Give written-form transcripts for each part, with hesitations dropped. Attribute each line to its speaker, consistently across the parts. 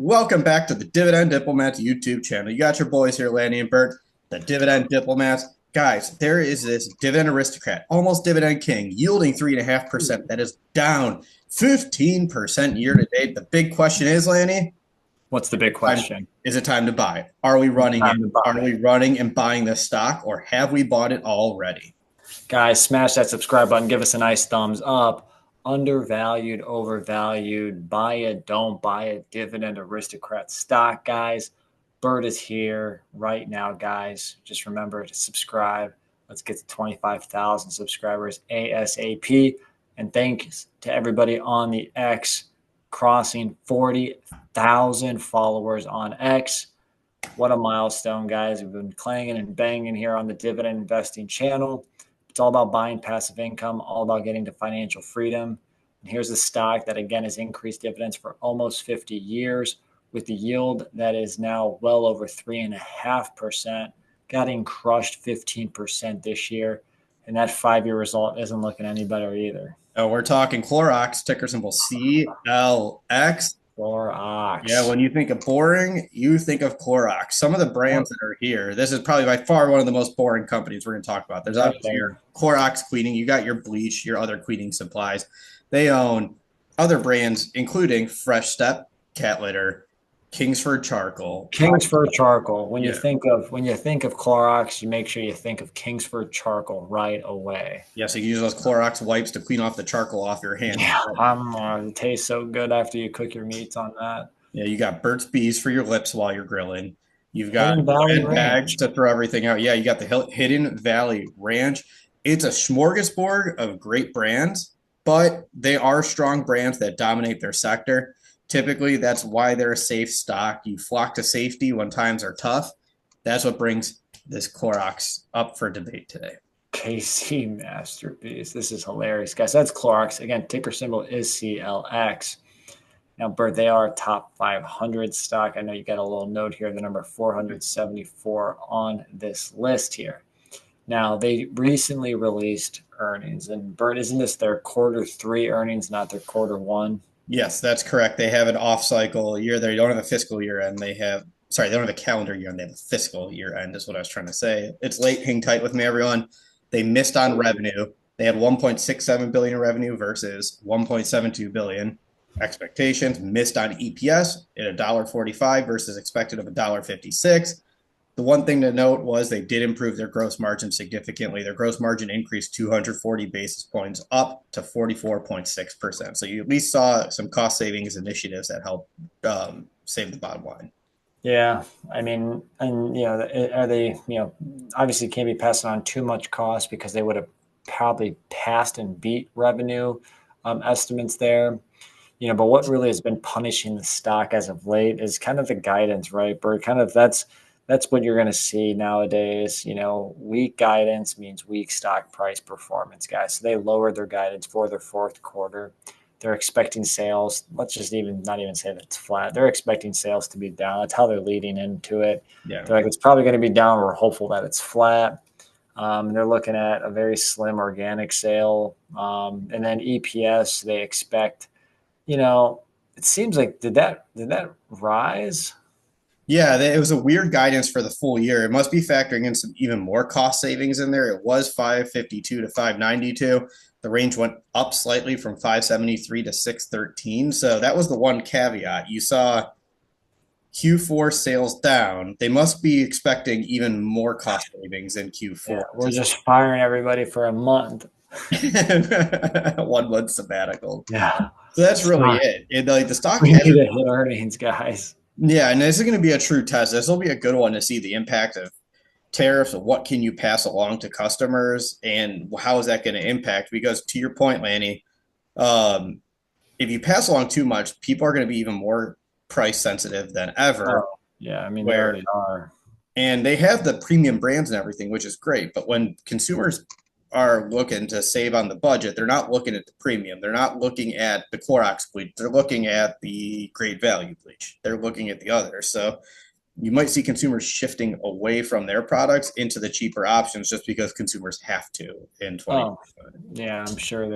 Speaker 1: Welcome back to the Dividend Diplomats YouTube channel. You got your boys here, Lanny and Bert, the Dividend Diplomats. Guys, there is this Dividend Aristocrat, almost Dividend King, yielding 3.5%. That is down 15% year to date. The big question is, Lanny,
Speaker 2: What's the big question?
Speaker 1: is it time to buy? Are we running it?
Speaker 2: Time to buy.
Speaker 1: Are we running and buying this stock, or have we bought it already?
Speaker 2: Guys, smash that subscribe button. Give us a nice thumbs up. Undervalued, overvalued. Buy it, don't buy it. Dividend Aristocrat stock, guys. Bert is here right now, guys. Just remember to subscribe. Let's get to 25,000 subscribers ASAP. And thanks to everybody on the X, crossing 40,000 followers on X. What a milestone, guys. We've been clanging and banging here on the Dividend Investing channel. It's all about buying passive income, all about getting to financial freedom. And here's a stock that, again, has increased dividends for almost 50 years with the yield that is now well over 3.5%, getting crushed 15% this year. And that 5-year result isn't looking any better either.
Speaker 1: Oh, we're talking Clorox, ticker symbol CLX.
Speaker 2: Clorox.
Speaker 1: Yeah, when you think of boring, you think of Clorox. Some of the brands that are here, this is probably by far one of the most boring companies we're going to talk about. There's obviously your Clorox cleaning. You got your bleach, your other cleaning supplies. They own other brands, including Fresh Step, cat litter, Kingsford charcoal.
Speaker 2: Kingsford charcoal. When you think of Clorox, you make sure you think of Kingsford charcoal right away.
Speaker 1: Yeah, so you use those Clorox wipes to clean off the charcoal off your hands.
Speaker 2: Yeah, it tastes so good after you cook your meats on that.
Speaker 1: Yeah, you got Burt's Bees for your lips while you're grilling. You've got bread bags to throw everything out. Yeah, you got the Hidden Valley Ranch. It's a smorgasbord of great brands, but they are strong brands that dominate their sector. Typically, that's why they're a safe stock. You flock to safety when times are tough. That's what brings this Clorox up for debate today.
Speaker 2: KC masterpiece. This is hilarious, guys. That's Clorox. Again, ticker symbol is CLX. Now, Bert, they are a top 500 stock. I know you got a little note here, the number 474 on this list here. Now, they recently released earnings. And, Bert, isn't this their Q3 earnings, not their Q1?
Speaker 1: Yes, that's correct. They have an off-cycle year. They don't have a fiscal year end. They don't have a calendar year end. They have a fiscal year end is what I was trying to say. It's late. Hang tight with me, everyone. They missed on revenue. They had 1.67 billion in revenue versus 1.72 billion. Expectations missed on EPS at $1.45 versus expected of $1.56. The one thing to note was they did improve their gross margin significantly. Their gross margin increased 240 basis points up to 44.6%. So you at least saw some cost savings initiatives that helped save the bottom line.
Speaker 2: Yeah, I mean, and are they? Obviously can't be passing on too much cost because they would have probably passed and beat revenue estimates there. But what really has been punishing the stock as of late is kind of the guidance, right? But kind of that's what you're going to see nowadays. Weak guidance means weak stock price performance, guys. So they lowered their guidance for their fourth quarter. They're expecting sales. Let's just not even say that it's flat. They're expecting sales to be down. That's how they're leading into it.
Speaker 1: Yeah.
Speaker 2: They're like, it's probably going to be down. We're hopeful that it's flat. They're looking at a very slim organic sale. And then EPS, they expect, it seems like, did that rise?
Speaker 1: Yeah, it was a weird guidance for the full year. It must be factoring in some even more cost savings in there. It was 552 to 592. The range went up slightly from 573 to 613. So that was the one caveat. You saw Q4 sales down. They must be expecting even more cost savings in Q4.
Speaker 2: Yeah, we're just firing everybody for a month.
Speaker 1: 1 month sabbatical.
Speaker 2: Yeah.
Speaker 1: So that's really it. The stock
Speaker 2: we need to hit earnings, guys.
Speaker 1: Yeah, and this is going to be a true test. This will be a good one to see the impact of tariffs. What can you pass along to customers, and how is that going to impact? Because to your point, Lanny, if you pass along too much, people are going to be even more price sensitive than ever.
Speaker 2: Oh, yeah, I mean, they already are.
Speaker 1: And they have the premium brands and everything, which is great. But when consumers are looking to save on the budget, they're not looking at the premium. They're not looking at the Clorox bleach. They're looking at the great value bleach. They're looking at the others. So you might see consumers shifting away from their products into the cheaper options just because consumers have to in 2020.
Speaker 2: Yeah, I'm sure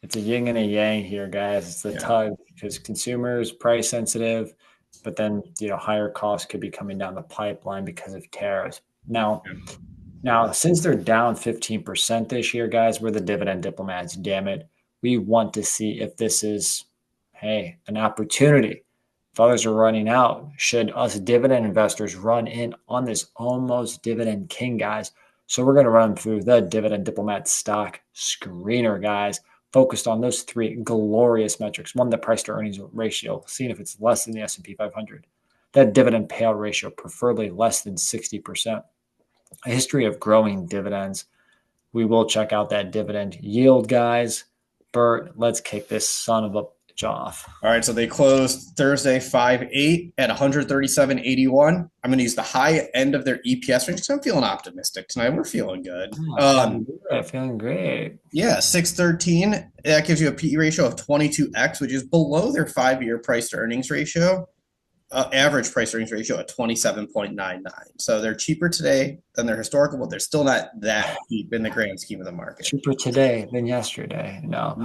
Speaker 2: it's a yin and a yang here, guys. It's the
Speaker 1: Yeah.
Speaker 2: tug because consumers price sensitive, but then higher costs could be coming down the pipeline because of tariffs. Now, since they're down 15% this year, guys, we're the dividend diplomats. Damn it, we want to see if this is, hey, an opportunity. If others are running out, should us dividend investors run in on this almost dividend king, guys? So we're going to run through the Dividend Diplomat stock screener, guys, focused on those three glorious metrics. One, the price to earnings ratio, seeing if it's less than the S&P 500. That dividend payout ratio, preferably less than 60%. A history of growing dividends. We will check out that dividend yield, guys. Bert, let's kick this son of a bitch off.
Speaker 1: All right, so they closed Thursday 5/8 at 137.81. I'm going to use the high end of their EPS range because I'm feeling optimistic tonight. We're feeling good.
Speaker 2: Feeling great.
Speaker 1: Yeah, 613. That gives you a PE ratio of 22x, which is below their 5-year price to earnings ratio. Average price earnings ratio at 27.99. So they're cheaper today than their historical, but they're still not that cheap in the grand scheme of the market.
Speaker 2: Cheaper today than yesterday. No.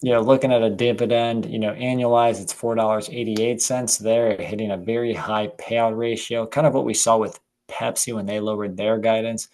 Speaker 1: Yeah.
Speaker 2: Looking at a dividend, annualized, it's $4.88 there, hitting a very high payout ratio, kind of what we saw with Pepsi when they lowered their guidance,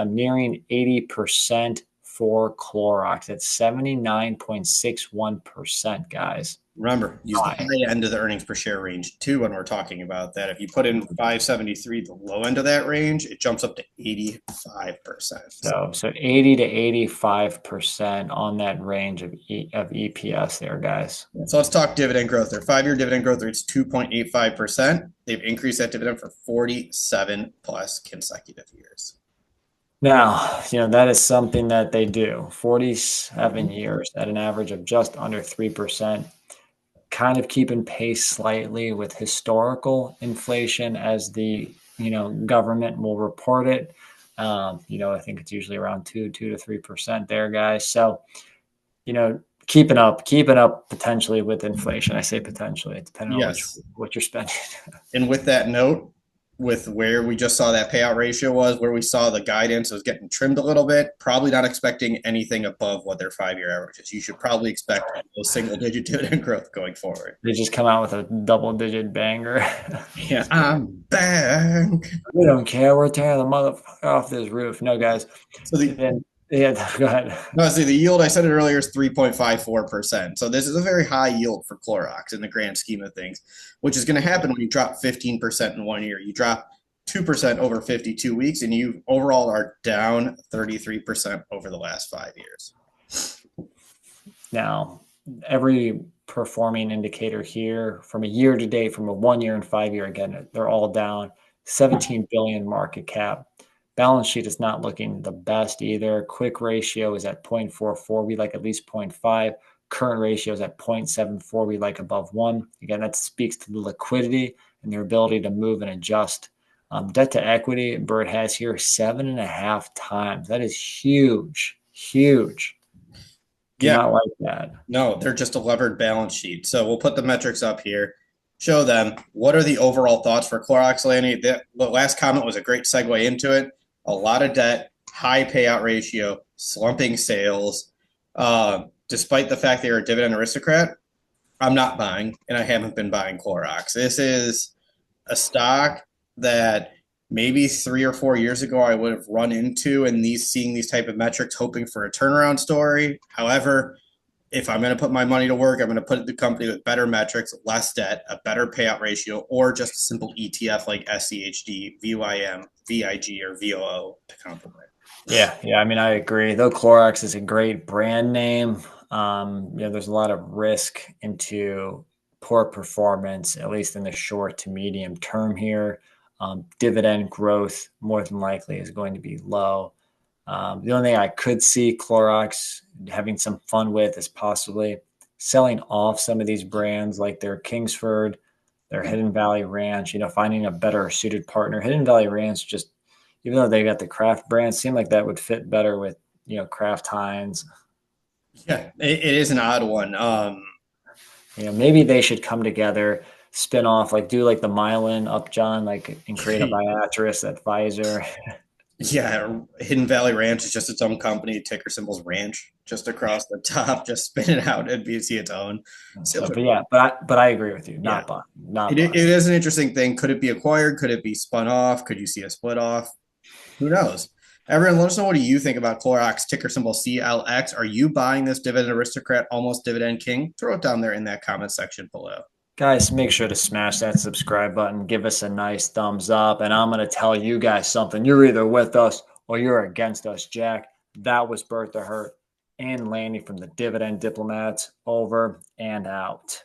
Speaker 2: nearing 80% for Clorox at 79.61%, guys.
Speaker 1: Remember, use the high end of the earnings per share range too when we're talking about that. If you put in 573, the low end of that range, it jumps up to 85%.
Speaker 2: So 80 to 85% on that range of EPS there, guys.
Speaker 1: So let's talk dividend growth. Their 5-year dividend growth rate is 2.85%. They've increased that dividend for 47 plus consecutive years.
Speaker 2: Now, that is something that they do. 47 years at an average of just under 3%. Kind of keeping pace slightly with historical inflation as the government will report it. I think it's usually around 2 to 3% there, guys. So, keeping up potentially with inflation. I say potentially, depending on what you're spending.
Speaker 1: And with that note, with where we just saw that payout ratio was, where we saw the guidance was getting trimmed a little bit, probably not expecting anything above what their 5-year average is. You should probably expect a single-digit dividend growth going forward.
Speaker 2: They just come out with a double-digit banger.
Speaker 1: Yeah, I'm back.
Speaker 2: We don't care. We're tearing the motherfucker off this roof. No, guys.
Speaker 1: So
Speaker 2: go ahead.
Speaker 1: No, see, the yield, I said it earlier, is 3.54%. So this is a very high yield for Clorox in the grand scheme of things, which is going to happen when you drop 15% in 1 year. You drop 2% over 52 weeks, and you overall are down 33% over the last 5 years.
Speaker 2: Now, every performing indicator here from a year to date, from a 1 year and 5 year, again, they're all down. 17 billion market cap. Balance sheet is not looking the best either. Quick ratio is at 0.44. We like at least 0.5. Current ratio is at 0.74. We like above 1. Again, that speaks to the liquidity and their ability to move and adjust. Debt to equity, Bert has here 7.5 times. That is huge. Do not like that.
Speaker 1: No, they're just a levered balance sheet. So we'll put the metrics up here. Show them what are the overall thoughts for Clorox, Lanny. The last comment was a great segue into it. A lot of debt, high payout ratio, slumping sales. Despite the fact they're a dividend aristocrat, I'm not buying, and I haven't been buying Clorox. This is a stock that maybe 3 or 4 years ago I would have run into and seeing these type of metrics, hoping for a turnaround story. However, if I'm going to put my money to work, I'm going to put the company with better metrics, less debt, a better payout ratio, or just a simple ETF like SCHD, VYM, VIG, or VOO to complement.
Speaker 2: Yeah. I mean, I agree. Though Clorox is a great brand name, there's a lot of risk into poor performance, at least in the short to medium term here. Dividend growth more than likely is going to be low. The only thing I could see Clorox having some fun with is possibly selling off some of these brands like their Kingsford, their Hidden Valley Ranch, finding a better suited partner. Hidden Valley Ranch, just even though they got the craft brands, seem like that would fit better with, Kraft Heinz.
Speaker 1: Yeah, it is an odd one.
Speaker 2: Maybe they should come together, spin off, do like the Mylan Upjohn, and create a Viatris at Pfizer.
Speaker 1: Yeah, Hidden Valley Ranch is just its own company. Ticker symbol's Ranch just across the top. Just spin it out and see its own.
Speaker 2: So,
Speaker 1: Sales are
Speaker 2: but yeah, but I agree with you.
Speaker 1: yeah.
Speaker 2: Not buying, not
Speaker 1: It
Speaker 2: buying.
Speaker 1: is an interesting thing. Could it be acquired? Could it be spun off? Could you see a split off? Who knows? Everyone, let us know what do you think about Clorox ticker symbol CLX. Are you buying this Dividend Aristocrat, almost Dividend King? Throw it down there in that comment section below.
Speaker 2: Guys, make sure to smash that subscribe button. Give us a nice thumbs up. And I'm going to tell you guys something. You're either with us or you're against us, Jack. That was Bertha Hurt and Lanny from the Dividend Diplomats. Over and out.